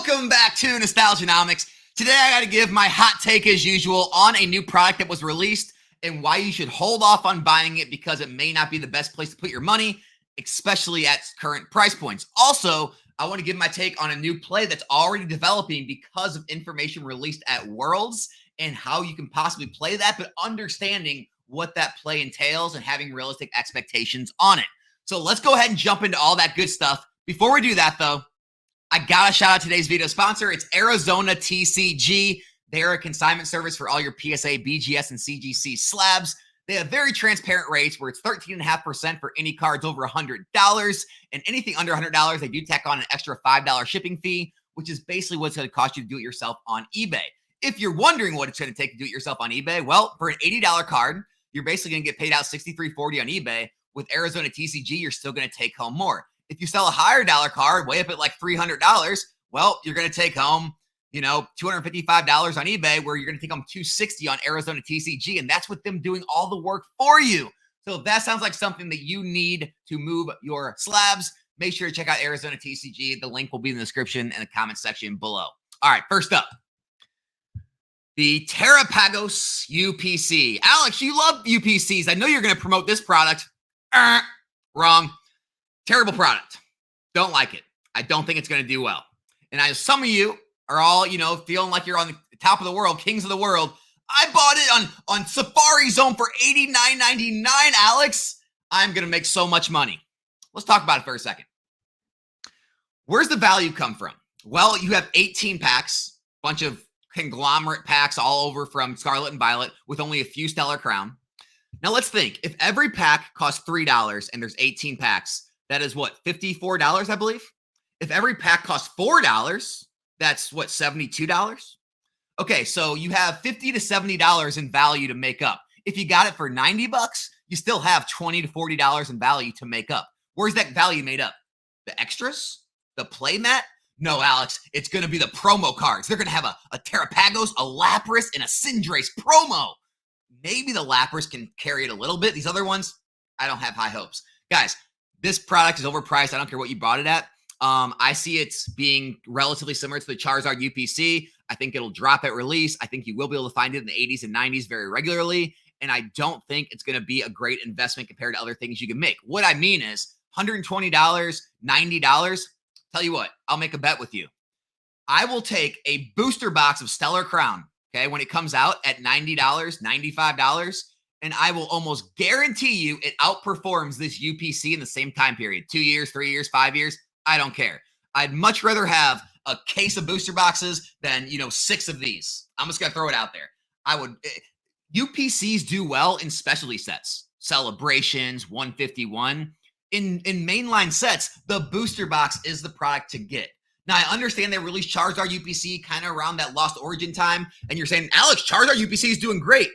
Welcome back to Nostalgianomics. Today I got to give my hot take as usual on a new product that was released and why you should hold off on buying it because it may not be the best place to put your money, especially at current price points. Also, I want to give my take on a new play that's already developing because of information released at Worlds and how you can possibly play that, but understanding what that play entails and having realistic expectations on it. So let's go ahead and jump into all that good stuff. Before we do that, though, I got to shout out today's video sponsor. It's Arizona TCG. They're a consignment service for all your PSA, BGS, and CGC slabs. They have very transparent rates where it's 13.5% for any cards over $100. And anything under $100, they do tack on an extra $5 shipping fee, which is basically what it's going to cost you to do it yourself on eBay. If you're wondering what it's going to take to do it yourself on eBay, well, for an $80 card, you're basically going to get paid out $63.40 on eBay. With Arizona TCG, you're still going to take home more. If you sell a higher dollar card, way up at like $300, well, you're going to take home, $255 on eBay, where you're going to take home $260 on Arizona TCG, and that's with them doing all the work for you. So if that sounds like something that you need to move your slabs, make sure to check out Arizona TCG. The link will be in the description and the comment section below. All right, first up, the Terapagos UPC. Alex, you love UPCs. I know you're going to promote this product. Wrong. Terrible product. Don't like it. I don't think it's going to do well. And some of you are all, feeling like you're on the top of the world, kings of the world. I bought it on Safari Zone for $89.99, Alex. I'm going to make so much money. Let's talk about it for a second. Where's the value come from? Well, you have 18 packs, bunch of conglomerate packs all over from Scarlet and Violet with only a few Stellar Crown. Now let's think. If every pack costs $3 and there's 18 packs, that is what, $54, I believe? If every pack costs $4, that's what, $72? Okay, so you have $50 to $70 in value to make up. If you got it for $90, you still have $20 to $40 in value to make up. Where's that value made up? The extras? The playmat? No, Alex, it's going to be the promo cards. They're going to have a Terapagos, a Lapras, and a Cinderace promo. Maybe the Lapras can carry it a little bit. These other ones, I don't have high hopes. Guys, this product is overpriced. I don't care what you bought it at. I see it's being relatively similar to the Charizard UPC. I think it'll drop at release. I think you will be able to find it in the 80s and 90s very regularly. And I don't think it's going to be a great investment compared to other things you can make. What I mean is $120, $90. Tell you what, I'll make a bet with you. I will take a booster box of Stellar Crown, okay, when it comes out at $90, $95. And I will almost guarantee you it outperforms this UPC in the same time period. 2 years, 3 years, 5 years. I don't care. I'd much rather have a case of booster boxes than, 6 of these. I'm just going to throw it out there. UPCs do well in specialty sets, celebrations, 151. In mainline sets, the booster box is the product to get. Now, I understand they released Charizard UPC kind of around that Lost Origin time. And you're saying, Alex, Charizard UPC is doing great.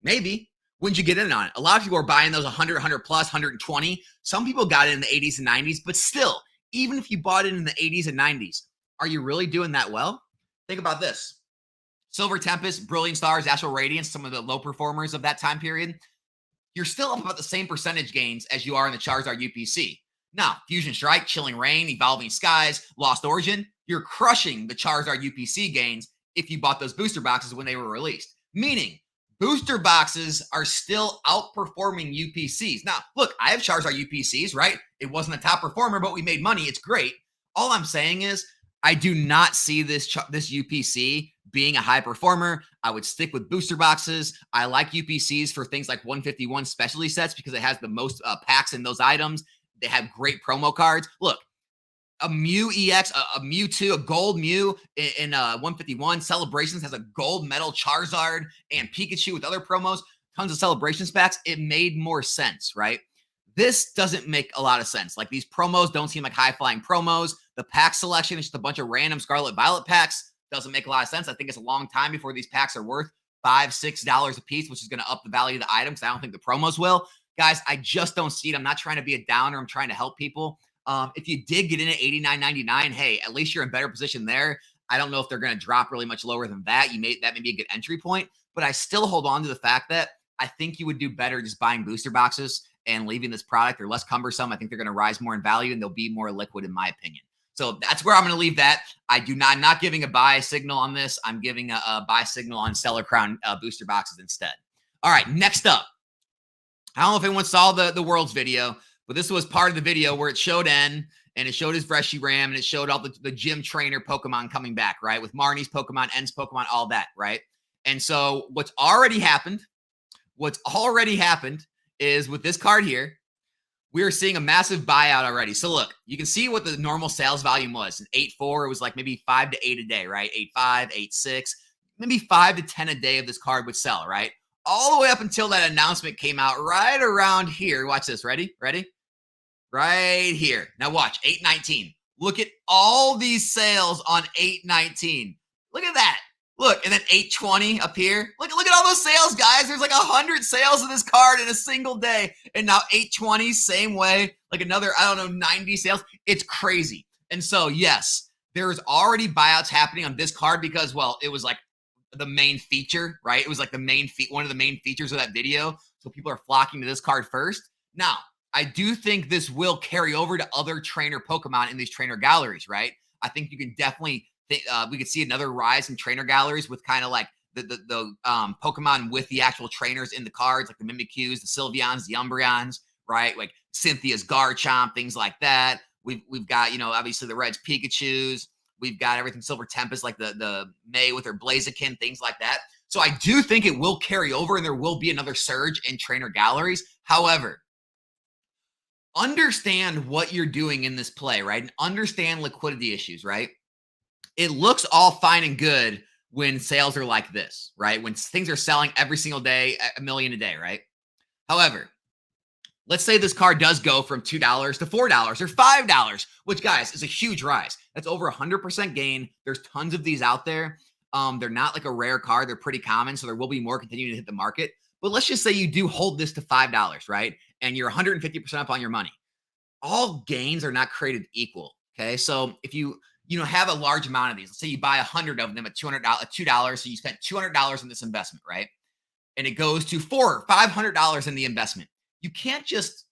Maybe. When'd you get in on it? A lot of people are buying those 100, 100 plus, 120. Some people got it in the 80s and 90s, but still, even if you bought it in the 80s and 90s, are you really doing that well? Think about this. Silver Tempest, Brilliant Stars, Astral Radiance, some of the low performers of that time period, you're still up about the same percentage gains as you are in the Charizard UPC. Now, Fusion Strike, Chilling Reign, Evolving Skies, Lost Origin, you're crushing the Charizard UPC gains if you bought those booster boxes when they were released. Meaning, booster boxes are still outperforming UPCs. Now, look, I have Charizard UPCs, right? It wasn't a top performer, but we made money. It's great. All I'm saying is I do not see this UPC being a high performer. I would stick with booster boxes. I like UPCs for things like 151 specialty sets because it has the most packs in those items. They have great promo cards. Look, a Mew EX, a Mewtwo, a gold Mew in 151. Celebrations has a gold metal Charizard and Pikachu with other promos, tons of celebrations packs. It made more sense, right? This doesn't make a lot of sense. Like, these promos don't seem like high-flying promos. The pack selection is just a bunch of random Scarlet Violet packs. Doesn't make a lot of sense. I think it's a long time before these packs are worth $5, $6 a piece, which is going to up the value of the item because I don't think the promos will. Guys, I just don't see it. I'm not trying to be a downer. I'm trying to help people. If you did get in at $89.99, hey, at least you're in better position there. I don't know if they're going to drop really much lower than that. That may be a good entry point, but I still hold on to the fact that I think you would do better just buying booster boxes and leaving this product. They're less cumbersome. I think they're going to rise more in value and they'll be more liquid, in my opinion. So that's where I'm going to leave that. I'm not giving a buy signal on this. I'm giving a buy signal on Stellar Crown booster boxes instead. All right, next up. I don't know if anyone saw the Worlds video, but this was part of the video where it showed N and it showed his Reshiram and it showed all the gym trainer Pokemon coming back, right? With Marnie's Pokemon, N's Pokemon, all that, right? And so what's already happened is with this card here, we are seeing a massive buyout already. So look, you can see what the normal sales volume was. In 8.4, it was like maybe 5 to 8 a day, right? 8.5, 8.6, maybe 5 to 10 a day of this card would sell, right? All the way up until that announcement came out right around here. Watch this. Ready? Right here. Now watch, 8.19. Look at all these sales on 8.19. Look at that. Look, and then 8.20 up here. Look at all those sales, guys. There's like 100 sales of this card in a single day. And now 8.20, same way. Like another, 90 sales. It's crazy. And so, yes, there's already buyouts happening on this card because, well, it was like the main feature, right? It was like one of the main features of that video. So people are flocking to this card first. Now, I do think this will carry over to other trainer Pokemon in these trainer galleries, right? I think you can definitely we could see another rise in trainer galleries with kind of like the Pokemon with the actual trainers in the cards, like the Mimikyus, the Sylveons, the Umbreons, right? Like Cynthia's Garchomp, things like that. We've got, obviously the Reds Pikachus. We've got everything Silver Tempest, like the May with her Blaziken, things like that. So I do think it will carry over and there will be another surge in trainer galleries. However, understand what you're doing in this play, right? And understand liquidity issues, right? It looks all fine and good when sales are like this, right? When things are selling every single day, a million a day, right? However, let's say this card does go from $2 to $4 or $5, which, guys, is a huge rise. That's over 100% gain. There's tons of these out there. They're not like a rare card. They're pretty common, so there will be more continuing to hit the market. But let's just say you do hold this to $5, right? And you're 150% up on your money. All gains are not created equal, okay? So if you have a large amount of these, let's say you buy 100 of them at $200, so you spent $200 in this investment, right? And it goes to $500 in the investment. You can't just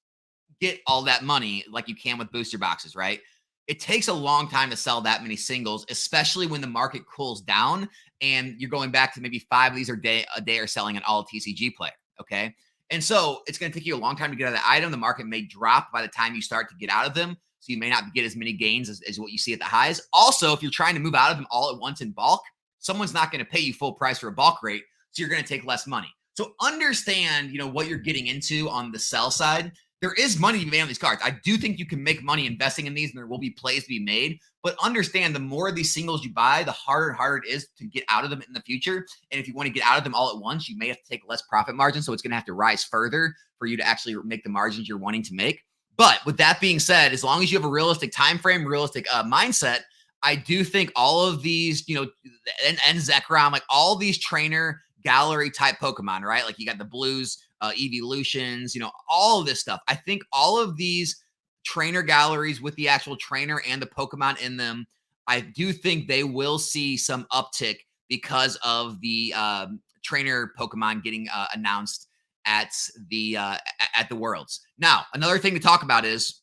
get all that money like you can with booster boxes, right? It takes a long time to sell that many singles, especially when the market cools down and you're going back to maybe 5 of these a day are selling an all TCG player, okay? And so it's going to take you a long time to get out of the item. The market may drop by the time you start to get out of them. So you may not get as many gains as what you see at the highs. Also, if you're trying to move out of them all at once in bulk, someone's not going to pay you full price for a bulk rate. So you're going to take less money. So understand, what you're getting into on the sell side. There is money to be made on these cards. I do think you can make money investing in these and there will be plays to be made. But understand the more of these singles you buy, the harder it is to get out of them in the future. And if you want to get out of them all at once, you may have to take less profit margin. So it's going to have to rise further for you to actually make the margins you're wanting to make. But with that being said, as long as you have a realistic time frame, realistic mindset, I do think all of these, and Zekrom, like all these trainer gallery type Pokemon, right? Like you got the blues, evolutions, all of this stuff. I think all of these trainer galleries with the actual trainer and the Pokemon in them, I do think they will see some uptick because of the trainer Pokemon getting announced at the Worlds. Now, another thing to talk about is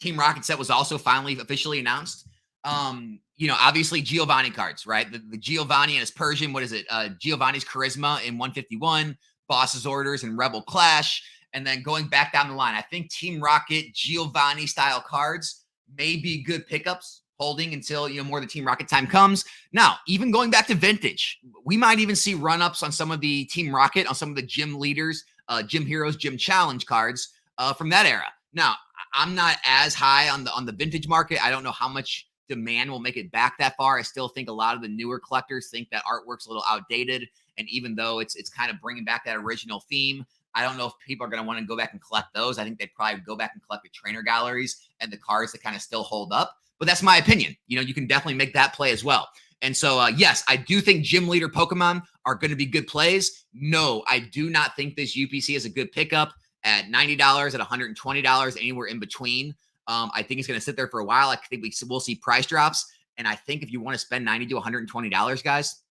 Team Rocket Set was also finally officially announced. Obviously Giovanni cards, right? The Giovanni and his Persian, what is it? Giovanni's Charisma in 151, Boss's Orders and Rebel Clash. And then going back down the line, I think Team Rocket Giovanni style cards may be good pickups holding until, more of the Team Rocket time comes. Now, even going back to vintage, we might even see run-ups on some of the Team Rocket, on some of the gym leaders, gym heroes, gym challenge cards from that era. Now, I'm not as high on the vintage market. I don't know how much demand will make it back that far. I still think a lot of the newer collectors think that artwork's a little outdated. And even though it's kind of bringing back that original theme, I don't know if people are going to want to go back and collect those. I think they'd probably go back and collect the trainer galleries and the cards that kind of still hold up. But that's my opinion. You can definitely make that play as well. And so, yes, I do think gym leader Pokemon are going to be good plays. No, I do not think this UPC is a good pickup at $90, at $120, anywhere in between. I think it's going to sit there for a while. I think we'll see price drops. And I think if you want to spend $90 to $120, guys,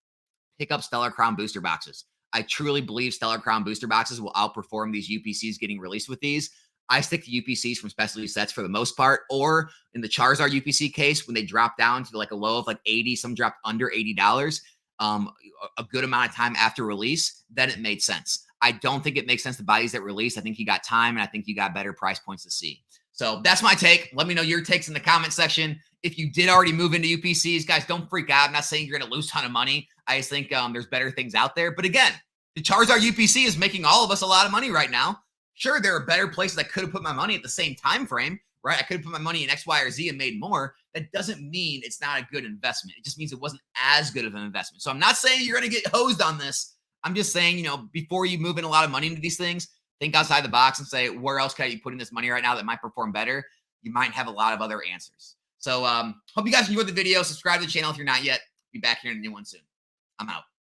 pick up Stellar Crown booster boxes. I truly believe Stellar Crown booster boxes will outperform these UPCs getting released with these. I stick to UPCs from specialty sets for the most part, or in the Charizard UPC case, when they drop down to like a low of like 80, some dropped under $80, a good amount of time after release, then it made sense. I don't think it makes sense to buy these at release. I think you got time, and I think you got better price points to see. So that's my take. Let me know your takes in the comment section. If you did already move into UPCs, guys, don't freak out. I'm not saying you're going to lose a ton of money. I just think there's better things out there. But again, the Charizard UPC is making all of us a lot of money right now. Sure, there are better places I could have put my money at the same time frame, right? I could have put my money in X, Y, or Z and made more. That doesn't mean it's not a good investment. It just means it wasn't as good of an investment. So I'm not saying you're going to get hosed on this. I'm just saying, before you move in a lot of money into these things, think outside the box and say, where else can I be putting this money right now that might perform better? You might have a lot of other answers. So hope you guys enjoyed the video. Subscribe to the channel if you're not yet. Be back here in a new one soon. I'm out.